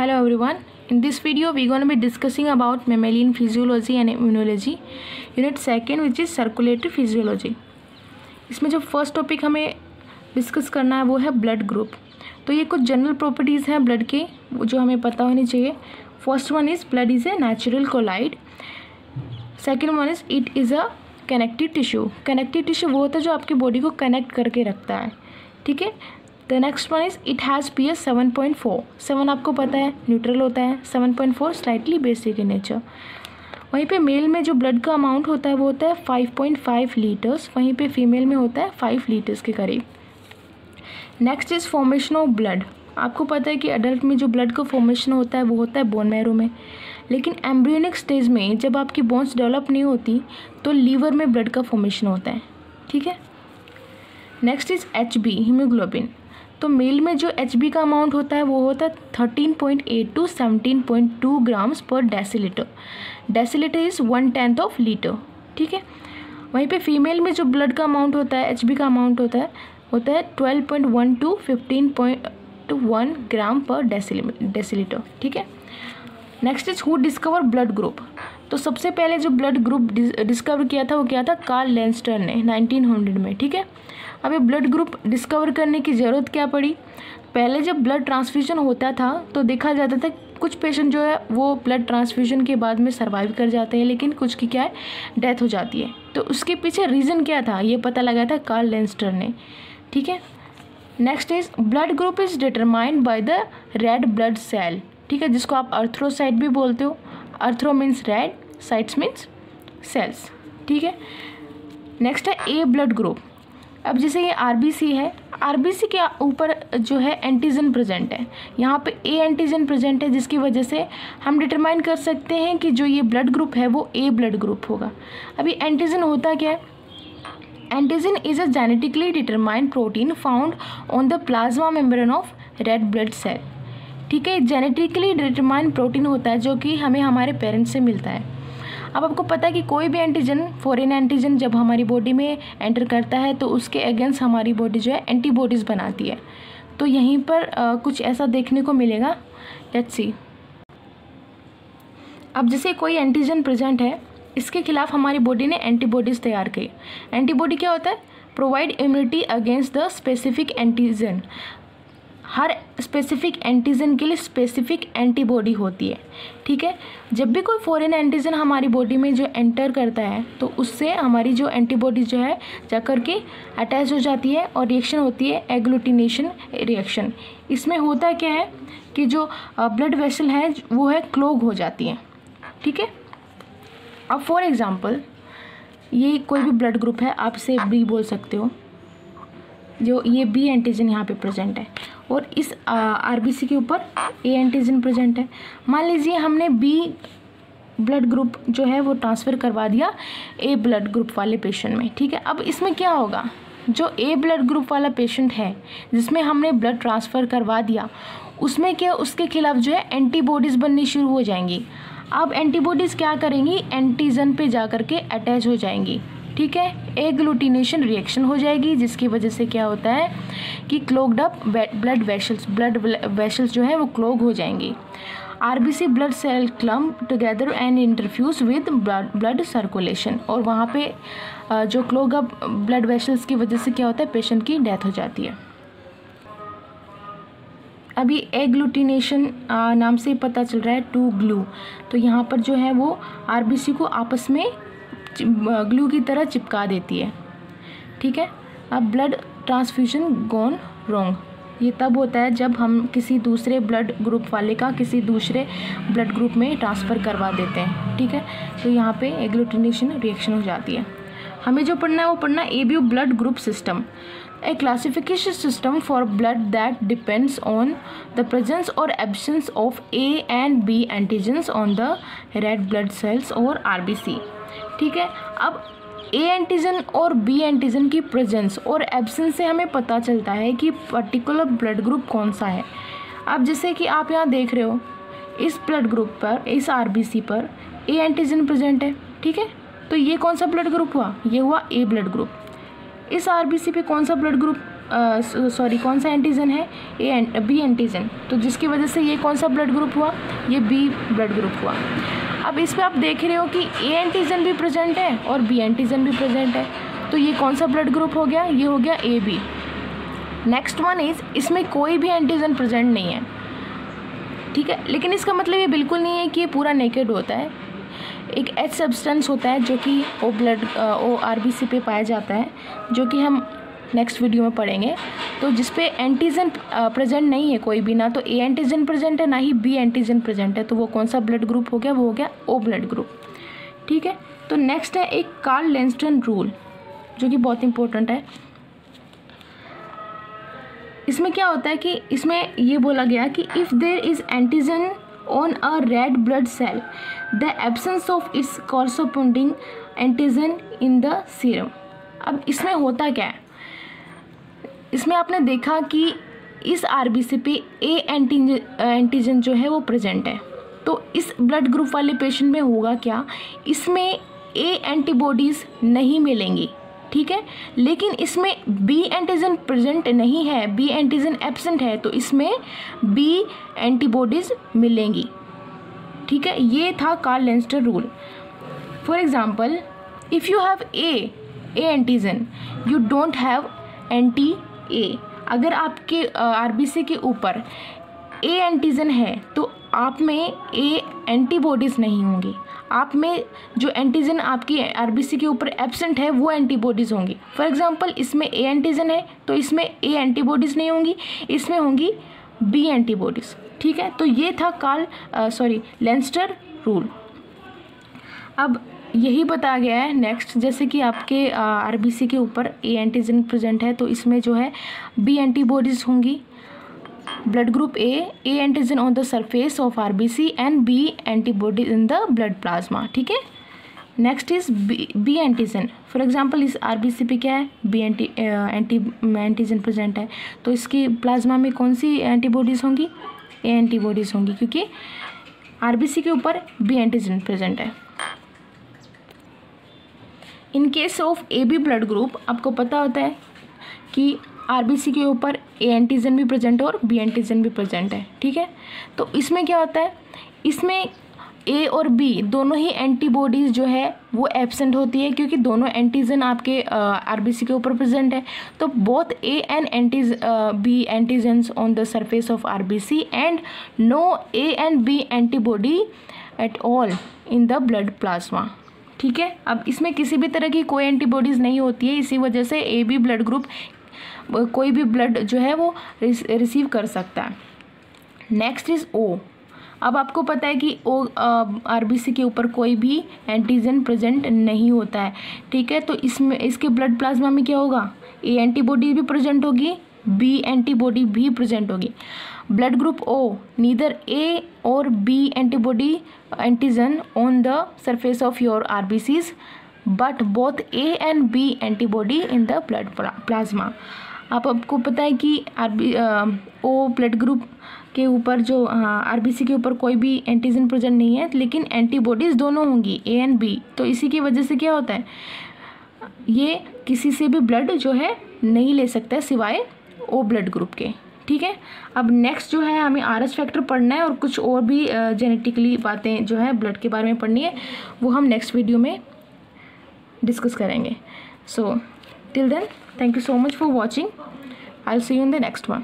Hello everyone. In this video we are going to be discussing about mammalian physiology and immunology, unit second which is circulatory physiology. इसमें जो first topic हमें discuss करना है वो है blood group. तो ये कुछ जनरल प्रॉपर्टीज़ हैं ब्लड के जो हमें पता होनी चाहिए. First one is blood is a natural colloid. Second one is it is a connective tissue. Connective tissue वो होता है जो आपकी बॉडी को कनेक्ट करके रखता है. ठीक है. The next one is it has pH 7.4. 7 आपको पता है न्यूट्रल होता है, 7.4 स्लाइटली बेसिक इन नेचर. वहीं पे मेल में जो ब्लड का अमाउंट होता है वो होता है 5.5 लीटर्स. वहीं पे फीमेल में होता है 5 लीटर्स के करीब. Next is formation of blood. आपको पता है कि अडल्ट में जो ब्लड का फॉर्मेशन होता है वो होता है बोन मैरो में, लेकिन एम्ब्रियोनिक स्टेज में जब आपकी बोन्स डेवलप नहीं होती तो लीवर में ब्लड का फॉर्मेशन होता है. ठीक है. Next is HB haemoglobin. तो मेल में जो HB का अमाउंट होता है वो होता है 13.8 to 17.2 ग्राम्स पर decilitre. Decilitre is 1/10 of litre. ठीक है. वहीं पे फीमेल में जो ब्लड का अमाउंट होता है HB का अमाउंट होता है 12.1 to 15.1 ग्राम पर डेसीलीटर. ठीक है. Next is who discover blood group. तो सबसे पहले जो ब्लड ग्रुप डिस्कवर किया था वो क्या था, कार्ल लेंस्टर ने 1900 में. ठीक है. अब ये ब्लड ग्रुप डिस्कवर करने की ज़रूरत क्या पड़ी. पहले जब ब्लड ट्रांसफ्यूजन होता था तो देखा जाता था कुछ पेशेंट जो है वो ब्लड ट्रांसफ्यूजन के बाद में सर्वाइव कर जाते हैं, लेकिन कुछ की क्या है डेथ हो जाती है. तो उसके पीछे रीज़न क्या था ये पता लगा था कार्ल लेंस्टर ने. ठीक है. Next is blood group is determined by the red blood cell. ठीक है, जिसको आप अर्थ्रोसाइट भी बोलते हो. Erythro means red, cytes means cells. ठीक है. नेक्स्ट है ए ब्लड ग्रुप. अब जैसे ये RBC है, RBC के ऊपर जो है एंटीजन प्रेजेंट है. यहाँ पे ए एंटीजन प्रेजेंट है जिसकी वजह से हम डिटरमाइन कर सकते हैं कि जो ये ब्लड ग्रुप है वो ए ब्लड ग्रुप होगा. अभी एंटीजन होता क्या है. Antigen is a genetically determined protein found on the plasma membrane of red blood cell. ठीक है. जेनेटिकली डिटरमाइंड प्रोटीन होता है जो कि हमें हमारे पेरेंट्स से मिलता है. अब आपको पता है कि कोई भी एंटीजन, फॉरेन एंटीजन जब हमारी बॉडी में एंटर करता है तो उसके अगेंस्ट हमारी बॉडी जो है एंटीबॉडीज़ बनाती है. तो यहीं पर कुछ ऐसा देखने को मिलेगा. Let's see. अब जैसे कोई एंटीजन प्रेजेंट है, इसके खिलाफ हमारी बॉडी ने एंटीबॉडीज़ तैयार की. एंटीबॉडी क्या होता है, provide immunity against the specific antigen. Her specific antigen के लिए स्पेसिफिक एंटीबॉडी होती है. ठीक है. जब भी कोई फॉरेन एंटीजन हमारी बॉडी में जो एंटर करता है तो उससे हमारी जो एंटीबॉडी जो है जाकर के अटैच हो जाती है और रिएक्शन होती है एग्लूटिनेशन रिएक्शन. इसमें होता क्या है कि जो ब्लड वेसल है वो है क्लॉग हो जाती हैं. ठीक है. अब फॉर एग्ज़ाम्पल ये कोई भी ब्लड ग्रुप है, आप इसे B बोल सकते हो. जो ये B एंटीजन यहाँ पे प्रेजेंट है और इस RBC के ऊपर A एंटीजन प्रेजेंट है. मान लीजिए हमने B ब्लड ग्रुप जो है वो ट्रांसफ़र करवा दिया A ब्लड ग्रुप वाले पेशेंट में. ठीक है. अब इसमें क्या होगा, जो A ब्लड ग्रुप वाला पेशेंट है जिसमें हमने ब्लड ट्रांसफ़र करवा दिया उसमें क्या, उसके खिलाफ जो है एंटीबॉडीज़ बननी शुरू हो जाएंगी. अब एंटीबॉडीज़ क्या करेंगी, एंटीजन पे जा कर के अटैच हो जाएंगी. ठीक है. एग्लूटिनेशन रिएक्शन हो जाएगी जिसकी वजह से क्या होता है कि क्लोग्ड अप ब्लड वेसल्स जो है वो क्लोग हो जाएंगी. RBC blood cell clump together and interfuse with blood circulation. और वहाँ पे जो क्लोग अप ब्लड वेसल्स की वजह से क्या होता है, पेशेंट की डेथ हो जाती है. अभी एग्लूटिनेशन नाम से पता चल रहा है टू ग्लू. तो यहाँ पर जो है वो RBC को आपस में ग्लू की तरह चिपका देती है. ठीक है. अब ब्लड ट्रांसफ्यूजन गॉन रॉन्ग. ये तब होता है जब हम किसी दूसरे ब्लड ग्रुप वाले का किसी दूसरे ब्लड ग्रुप में ट्रांसफ़र करवा देते हैं. ठीक है. तो यहाँ पे एग्लूटिनेशन रिएक्शन हो जाती है. हमें जो पढ़ना है वो पढ़ना है ABU blood group system. A classification system for blood that depends on the presence or absence of A and B antigens on the red blood cells or RBC. ठीक है. अब A एंटीजन और B एंटीजन की presence और absence से हमें पता चलता है कि पर्टिकुलर ब्लड ग्रुप कौन सा है. अब जैसे कि आप यहाँ देख रहे हो इस ब्लड ग्रुप पर, इस RBC पर A एंटीजन प्रेजेंट है. ठीक है. तो ये कौन सा ब्लड ग्रुप हुआ, ये हुआ A ब्लड ग्रुप. इस RBC पे कौन सा ब्लड ग्रुप, कौन सा एंटीजन है, बी एंटीजन, तो जिसकी वजह से ये कौन सा ब्लड ग्रुप हुआ, ये बी ब्लड ग्रुप हुआ। अब इसमें आप देख रहे हो कि ए एंटीजन भी प्रेजेंट है और बी एंटीजन भी प्रेजेंट है, तो ये कौन सा ब्लड ग्रुप हो गया, ये हो गया A B. Next one is, इसमें कोई भी एंटीजन प्रेजेंट नहीं है, ठीक है, लेकिन इसका मतलब ये बिल्कुल नहीं है कि ये पूरा नेकेड होता है। एक एच सब्सटेंस होता है जो कि ओ आरबीसी पे पाया जाता है, जो कि हम नेक्स्ट वीडियो में पढ़ेंगे। तो जिस पे एंटीजन प्रेजेंट नहीं है कोई भी, ना तो ए एंटीजन प्रेजेंट है ना ही बी एंटीजन प्रेजेंट है, तो वो कौन सा ब्लड ग्रुप हो गया, वो हो गया ओ ब्लड ग्रुप, ठीक है। तो नेक्स्ट है एक कार्ल लेंस्टन रूल, जो कि बहुत इंपॉर्टेंट है। इसमें क्या होता है कि इसमें ये बोला गया कि if there is antigen on a red blood cell, the absence of its corresponding antigen in the serum. अब इसमें होता क्या है, इसमें आपने देखा कि इस आरबीसी पे ए एंटीजन जो है वो प्रेजेंट है, तो इस ब्लड ग्रुप वाले पेशेंट में होगा क्या, इसमें ए एंटीबॉडीज़ नहीं मिलेंगी, ठीक है, लेकिन इसमें बी एंटीजन प्रेजेंट नहीं है, बी एंटीजन एब्सेंट है, तो इसमें बी एंटीबॉडीज़ मिलेंगी, ठीक है। ये था Karl Landsteiner rule. For example, if you have A antigen, you don't have anti A. अगर आपके आरबीसी के ऊपर ए एंटीजन है तो आप में ए एंटीबॉडीज़ नहीं होंगी, आप में जो एंटीजन आपकी आरबीसी के ऊपर एब्सेंट है वो एंटीबॉडीज़ होंगी। फॉर एग्जांपल, इसमें ए एंटीजन है तो इसमें ए एंटीबॉडीज़ नहीं होंगी, इसमें होंगी बी एंटीबॉडीज़, ठीक है। तो ये था लेंस्टर रूल। अब यही बताया गया है नेक्स्ट, जैसे कि आपके आरबीसी के ऊपर ए एंटीजन प्रेजेंट है तो इसमें जो है बी एंटीबॉडीज़ होंगी, blood group A antigen on the surface of RBC and B antibody in the blood plasma, ठीक है। Next is B antigen. For example, इस आरबीसी पे क्या है, बी एंटीजन प्रेजेंट है, तो इसकी प्लाज्मा में कौन सी एंटीबॉडीज़ होंगी, ए एंटीबॉडीज़ होंगी, क्योंकि आरबीसी के ऊपर बी एंटीजन प्रेजेंट है। In case of A B blood group, आपको पता होता है कि आरबीसी के ऊपर ए एंटीजन भी प्रेजेंट है और बी एंटीजन भी प्रेजेंट है, ठीक है। तो इसमें क्या होता है, इसमें ए और बी दोनों ही एंटीबॉडीज़ जो है वो एब्सेंट होती है, क्योंकि दोनों एंटीजन आपके आरबीसी के ऊपर प्रेजेंट है। तो both A and B antigens on the surface of RBC and no A and B antibody at all in the blood plasma, ठीक है। अब इसमें किसी भी तरह की कोई एंटीबॉडीज़ नहीं होती है, इसी वजह से ए बी ब्लड ग्रुप कोई भी ब्लड जो है वो रिसीव कर सकता है। नेक्स्ट इज़ ओ। अब आपको पता है कि ओ आरबीसी के ऊपर कोई भी एंटीजन प्रेजेंट नहीं होता है, ठीक है। तो इसमें इसके ब्लड प्लाज्मा में क्या होगा, ए एंटीबॉडी भी प्रेजेंट होगी, बी एंटीबॉडी भी प्रेजेंट होगी। Blood group O, neither A और B antibody antigen on the surface of your RBCs but both A and B antibody in the blood plasma. आपको पता है कि ओ ब्लड ग्रुप के ऊपर जो आरबीसी के ऊपर कोई भी एंटीजन प्रेजेंट नहीं है, लेकिन एंटीबॉडीज़ दोनों होंगी, ए एंड बी। तो इसी की वजह से क्या होता है, ये किसी से भी ब्लड जो है नहीं ले सकता है सिवाय ओ ब्लड ग्रुप के, ठीक है। अब नेक्स्ट जो है हमें आरएच फैक्टर पढ़ना है और कुछ और भी जेनेटिकली बातें जो है ब्लड के बारे में पढ़नी है, वो हम नेक्स्ट वीडियो में डिस्कस करेंगे। So till then, thank you so much for watching. I'll see you in the next one.